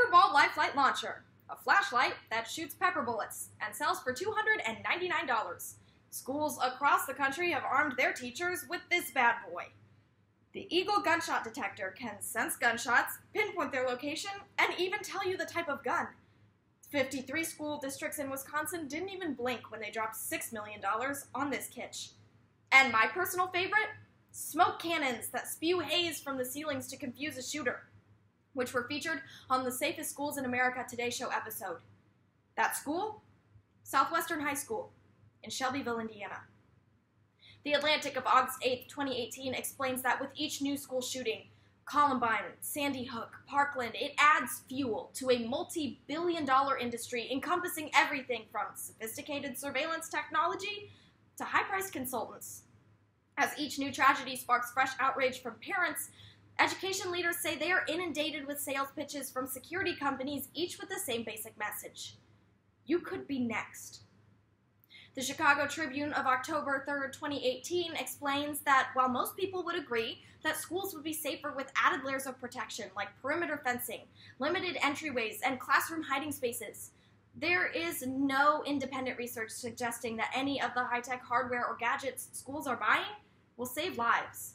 Thunderball Lifeline Launcher, a flashlight that shoots pepper bullets and sells for $299. Schools across the country have armed their teachers with this bad boy. The Eagle gunshot detector can sense gunshots, pinpoint their location, and even tell you the type of gun. 53 school districts in Wisconsin didn't even blink when they dropped $6 million on this kitsch. And my personal favorite? Smoke cannons that spew haze from the ceilings to confuse a shooter, which were featured on the Safest Schools in America Today Show episode. That school? Southwestern High School in Shelbyville, Indiana. The Atlantic of August 8, 2018 explains that with each new school shooting, Columbine, Sandy Hook, Parkland, it adds fuel to a multi-billion-dollar industry encompassing everything from sophisticated surveillance technology to high-priced consultants. As each new tragedy sparks fresh outrage from parents, education leaders say they are inundated with sales pitches from security companies, each with the same basic message: you could be next. The Chicago Tribune of October 3, 2018 explains that while most people would agree that schools would be safer with added layers of protection like perimeter fencing, limited entryways, and classroom hiding spaces, there is no independent research suggesting that any of the high-tech hardware or gadgets schools are buying will save lives.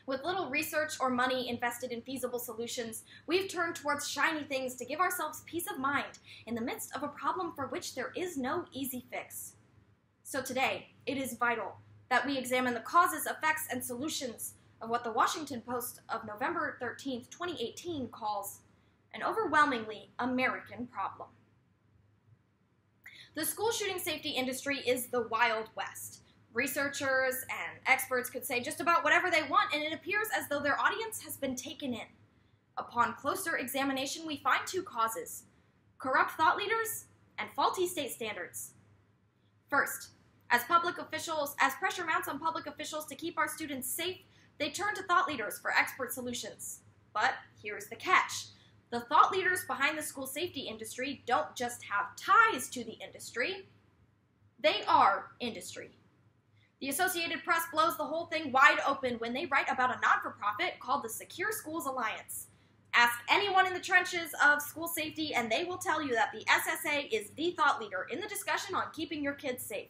With little research or money invested in feasible solutions, we've turned towards shiny things to give ourselves peace of mind in the midst of a problem for which there is no easy fix. So today, it is vital that we examine the causes, effects, and solutions of what the Washington Post of November 13, 2018 calls an overwhelmingly American problem. The school shooting safety industry is the Wild West. Researchers and experts could say just about whatever they want, and it appears as though their audience has been taken in. Upon closer examination, we find two causes: corrupt thought leaders and faulty state standards. First, as pressure mounts on public officials to keep our students safe, they turn to thought leaders for expert solutions. But here's the catch. The thought leaders behind the school safety industry don't just have ties to the industry, they are industry. The Associated Press blows the whole thing wide open when they write about a not-for-profit called the Secure Schools Alliance. Ask anyone in the trenches of school safety and they will tell you that the SSA is the thought leader in the discussion on keeping your kids safe.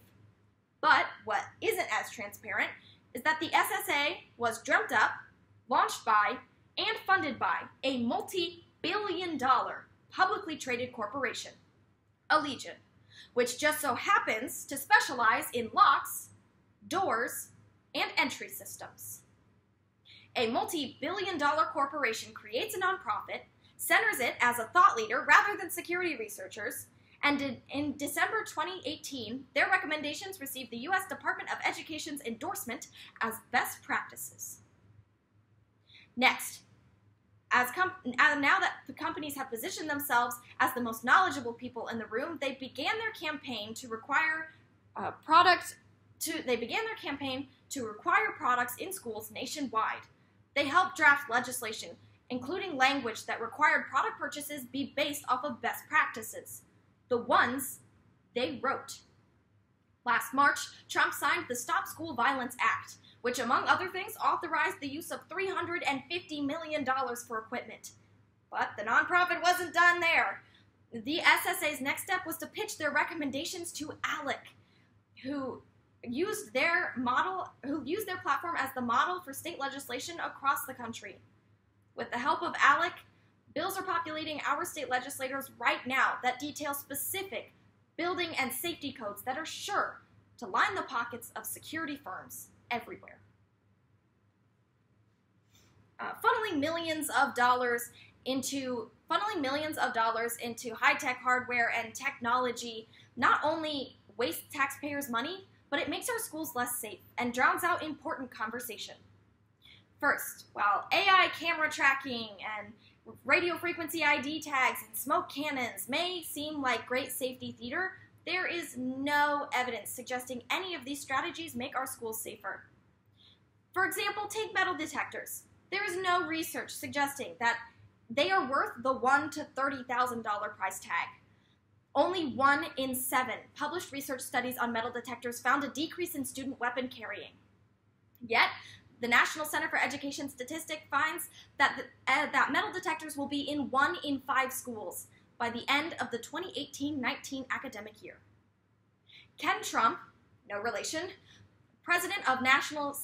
But what isn't as transparent is that the SSA was dreamt up, launched by, and funded by a multi-billion-dollar publicly traded corporation, Allegiant, which just so happens to specialize in locks, doors, and entry systems. A multi-billion-dollar corporation creates a nonprofit, centers it as a thought leader rather than security researchers, and in December 2018, their recommendations received the U.S. Department of Education's endorsement as best practices. Next, now that the companies have positioned themselves as the most knowledgeable people in the room, they began their campaign to require products in schools nationwide. They helped draft legislation, including language that required product purchases be based off of best practices, the ones they wrote. Last March, Trump signed the Stop School Violence Act, which, among other things, authorized the use of $350 million for equipment. But the nonprofit wasn't done there. The SSA's next step was to pitch their recommendations to ALEC, who used their platform as the model for state legislation across the country. With the help of ALEC, bills are populating our state legislators right now that detail specific building and safety codes that are sure to line the pockets of security firms everywhere. Funneling millions of dollars into high-tech hardware and technology not only wastes taxpayers' money, but it makes our schools less safe and drowns out important conversation. First, while AI camera tracking and radio frequency ID tags and smoke cannons may seem like great safety theater, there is no evidence suggesting any of these strategies make our schools safer. For example, take metal detectors. There is no research suggesting that they are worth the $1,000 to $30,000 price tag. Only 1 in 7 published research studies on metal detectors found a decrease in student weapon carrying. Yet, The National Center for Education Statistics finds that, that metal detectors will be in 1 in 5 schools by the end of the 2018-19 academic year. Ken Trump, no relation, president of National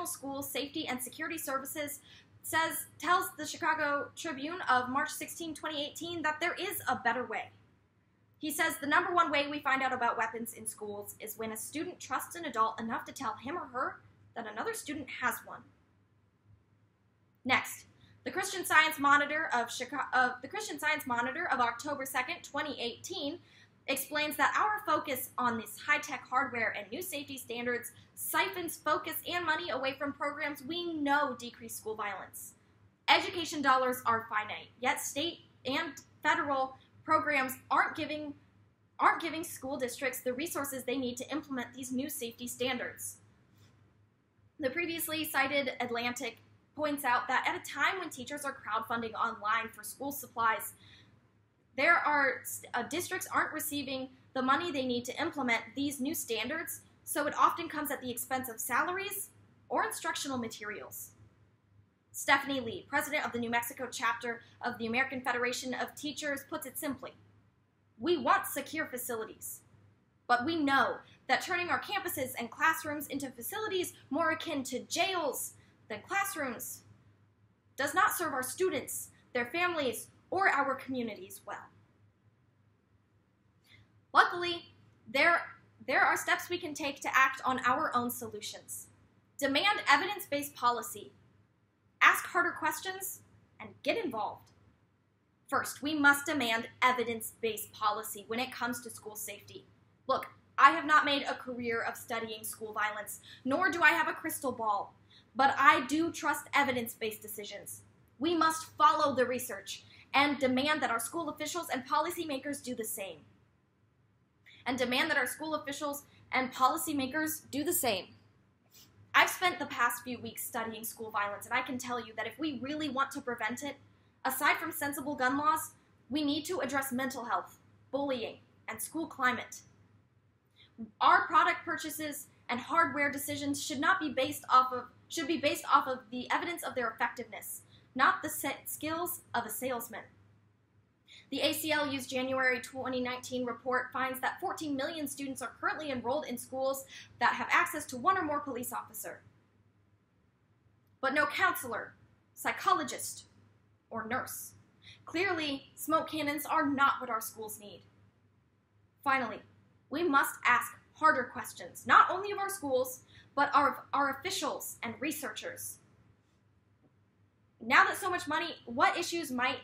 School Safety and Security Services, tells the Chicago Tribune of March 16, 2018, that there is a better way. He says the number one way we find out about weapons in schools is when a student trusts an adult enough to tell him or her that another student has one. Next, the Christian Science Monitor of October 2nd, 2018, explains that our focus on this high-tech hardware and new safety standards siphons focus and money away from programs we know decrease school violence. Education dollars are finite, yet state and federal programs aren't giving school districts the resources they need to implement these new safety standards. The previously cited Atlantic points out that at a time when teachers are crowdfunding online for school supplies, districts aren't receiving the money they need to implement these new standards, so it often comes at the expense of salaries or instructional materials. Stephanie Lee, president of the New Mexico chapter of the American Federation of Teachers, puts it simply: we want secure facilities, but we know that turning our campuses and classrooms into facilities more akin to jails than classrooms does not serve our students, their families, or our communities well. Luckily, there are steps we can take to act on our own solutions. Demand evidence-based policy, ask harder questions, and get involved. First, we must demand evidence-based policy when it comes to school safety. Look, I have not made a career of studying school violence, nor do I have a crystal ball, but I do trust evidence-based decisions. We must follow the research and demand that our school officials and policymakers do the same. I've spent the past few weeks studying school violence, and I can tell you that if we really want to prevent it, aside from sensible gun laws, we need to address mental health, bullying, and school climate. Our product purchases and hardware decisions should be based off of the evidence of their effectiveness, not the skills of a salesman. The ACLU's January 2019 report finds that 14 million students are currently enrolled in schools that have access to one or more police officers, but no counselor, psychologist, or nurse. Clearly, smoke cannons are not what our schools need. Finally, we must ask harder questions, not only of our schools, but our officials and researchers. Now that so much money, what issues might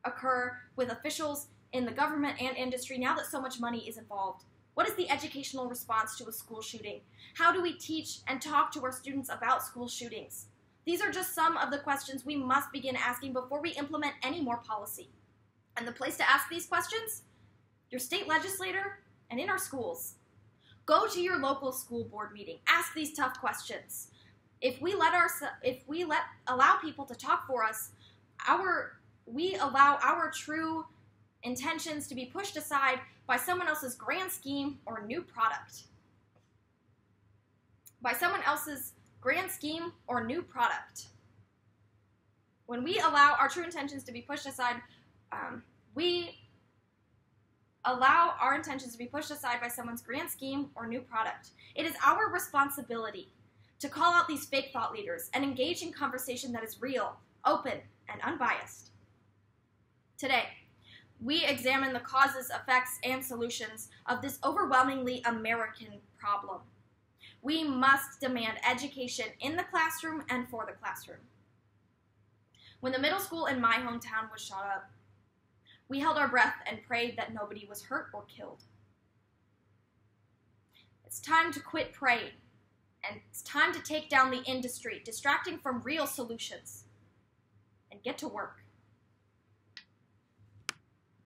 occur with officials in the government and industry now that so much money is involved? What is the educational response to a school shooting? How do we teach and talk to our students about school shootings? These are just some of the questions we must begin asking before we implement any more policy. And the place to ask these questions? Your state legislator and in our schools. Go to your local school board meeting. Ask these tough questions. If we allow people to talk for us, we allow our true intentions to be pushed aside by someone else's grand scheme or new product. When we allow our true intentions to be pushed aside, we allow our intentions to be pushed aside by someone's grand scheme or new product. It is our responsibility to call out these fake thought leaders and engage in conversation that is real, open, and unbiased. Today, we examine the causes, effects, and solutions of this overwhelmingly American problem. We must demand education in the classroom and for the classroom. When the middle school in my hometown was shot up, we held our breath and prayed that nobody was hurt or killed. It's time to quit praying, and it's time to take down the industry, distracting from real solutions, and get to work.